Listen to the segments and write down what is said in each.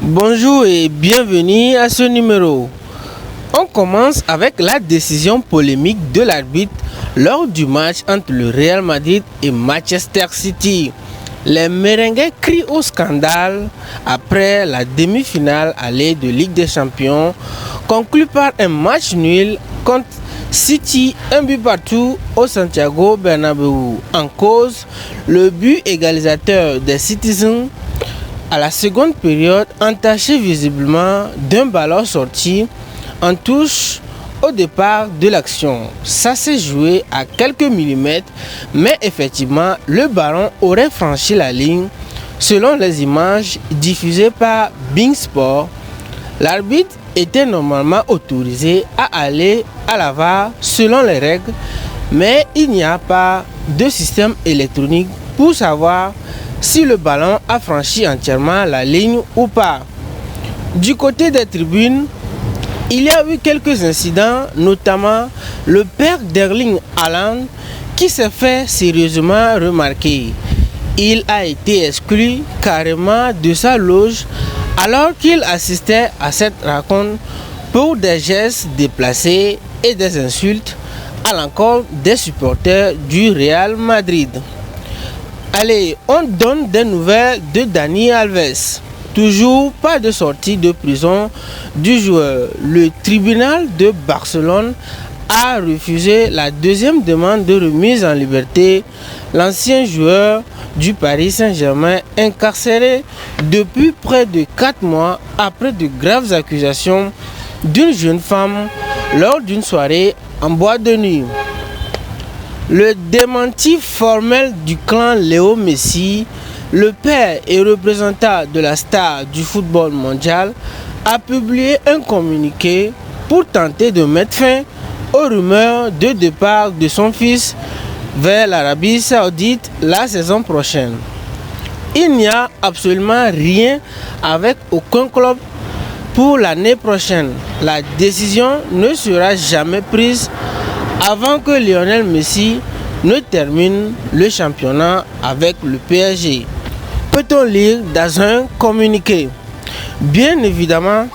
Bonjour et bienvenue à ce numéro. On commence avec la décision polémique de l'arbitre lors du match entre le Real Madrid et Manchester City. Les Merengues crient au scandale après la demi-finale aller de Ligue des Champions, conclue par un match nul contre City, un but partout au Santiago Bernabéu. En cause, le but égalisateur des Citizens à la seconde période, entaché visiblement d'un ballon sorti en touche au départ de l'action. Ça s'est joué à quelques millimètres, mais effectivement, le ballon aurait franchi la ligne. Selon les images diffusées par Bein Sport, l'arbitre était normalement autorisé à aller à la VAR selon les règles, mais il n'y a pas de système électronique pour savoir si le ballon a franchi entièrement la ligne ou pas. Du côté des tribunes, il y a eu quelques incidents, notamment le père d'Erling Haaland qui s'est fait sérieusement remarquer. Il a été exclu carrément de sa loge alors qu'il assistait à cette rencontre pour des gestes déplacés et des insultes à l'encontre des supporters du Real Madrid. Allez, on donne des nouvelles de Dani Alves. Toujours pas de sortie de prison du joueur. Le tribunal de Barcelone a refusé la deuxième demande de remise en liberté. L'ancien joueur du Paris Saint-Germain, incarcéré depuis près de 4 mois après de graves accusations d'une jeune femme lors d'une soirée en boîte de nuit. Le démenti formel du clan Léo Messi, le père et représentant de la star du football mondial, a publié un communiqué pour tenter de mettre fin aux rumeurs de départ de son fils vers l'Arabie Saoudite la saison prochaine. Il n'y a absolument rien avec aucun club pour l'année prochaine. La décision ne sera jamais prise avant que Lionel Messi ne termine le championnat avec le PSG. Peut-on lire dans un communiqué? Bien évidemment,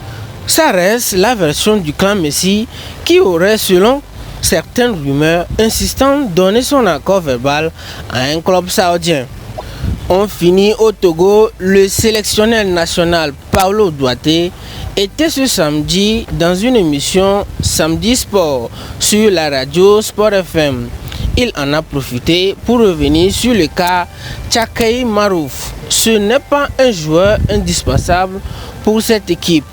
ça reste la version du clan Messi qui aurait, selon certaines rumeurs, insistant donner son accord verbal à un club saoudien. On finit au Togo. Le sélectionneur national Paulo Douaté était ce samedi dans une émission Samedi Sport sur la radio Sport FM. Il en a profité pour revenir sur le cas Tchakei Marouf. Ce n'est pas un joueur indispensable pour cette équipe.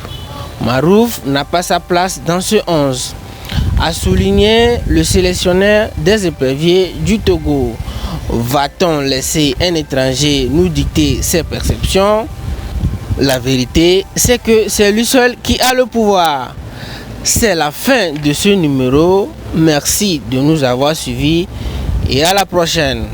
Marouf n'a pas sa place dans ce 11, a souligné le sélectionneur des éperviers du Togo. Va-t-on laisser un étranger nous dicter ses perceptions? La vérité, c'est que c'est lui seul qui a le pouvoir. C'est la fin de ce numéro. Merci de nous avoir suivis et à la prochaine.